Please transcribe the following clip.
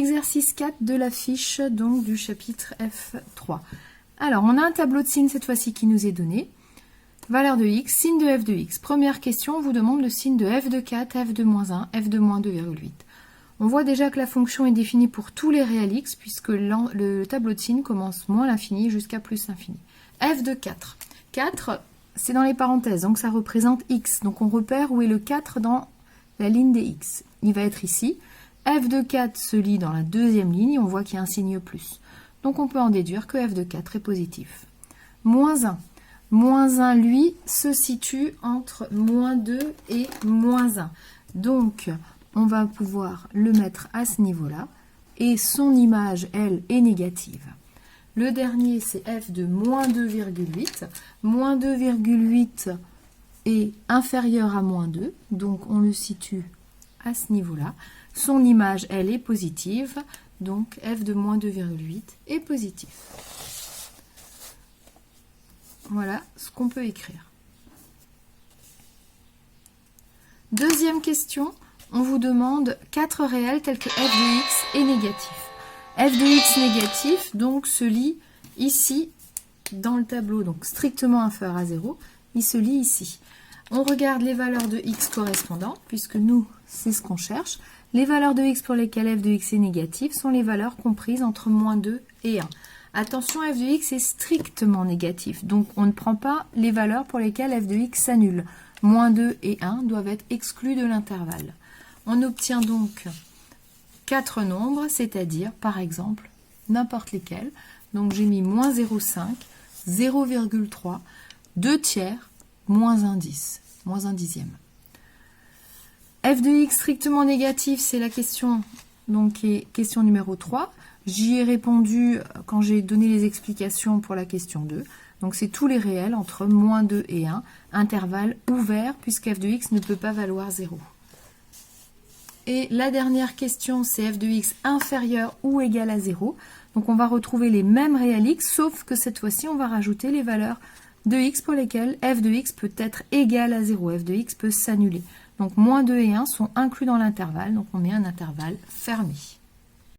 Exercice 4 de la fiche donc du chapitre F3. Alors, on a un tableau de signes cette fois-ci qui nous est donné. Valeur de x, signe de f de x. Première question, on vous demande le signe de f de 4, f de moins 1, f de moins 2,8. On voit déjà que la fonction est définie pour tous les réels x, puisque le tableau de signes commence moins l'infini jusqu'à plus l'infini. F de 4. 4, c'est dans les parenthèses, donc ça représente x. Donc on repère où est le 4 dans la ligne des x. Il va être ici. F de 4 se lit dans la deuxième ligne, on voit qu'il y a un signe plus. Donc on peut en déduire que f de 4 est positif. Moins 1. Moins 1, lui, se situe entre moins 2 et moins 1. Donc, on va pouvoir le mettre à ce niveau-là. Et son image, elle, est négative. Le dernier, c'est f de moins 2,8. Moins 2,8 est inférieur à moins 2. Donc, on le situe à ce niveau-là. Son image, elle, est positive. Donc, f de moins 2,8 est positif. Voilà ce qu'on peut écrire. Deuxième question, on vous demande 4 réels tels que f de x est négatif. F de x négatif, donc, se lit ici, dans le tableau, donc strictement inférieur à 0, il se lit ici. On regarde les valeurs de x correspondantes, puisque nous, c'est ce qu'on cherche. Les valeurs de x pour lesquelles f de x est négatif sont les valeurs comprises entre moins 2 et 1. Attention, f de x est strictement négatif, donc on ne prend pas les valeurs pour lesquelles f de x s'annule. Moins 2 et 1 doivent être exclus de l'intervalle. On obtient donc 4 nombres, c'est-à-dire, par exemple, n'importe lesquels. Donc j'ai mis moins 0,5, 0,3, 2 tiers, moins 1 10, moins 1 dixième. F de x strictement négatif, c'est la question, donc qui est question numéro 3. J'y ai répondu quand j'ai donné les explications pour la question 2. Donc c'est tous les réels entre moins 2 et 1, intervalle ouvert puisque f de x ne peut pas valoir 0. Et la dernière question, c'est f de x inférieur ou égal à 0. Donc on va retrouver les mêmes réels x, sauf que cette fois-ci, on va rajouter les valeurs de x pour lesquelles f de x peut être égal à 0. F de x peut s'annuler. Donc moins 2 et 1 sont inclus dans l'intervalle, donc on met un intervalle fermé.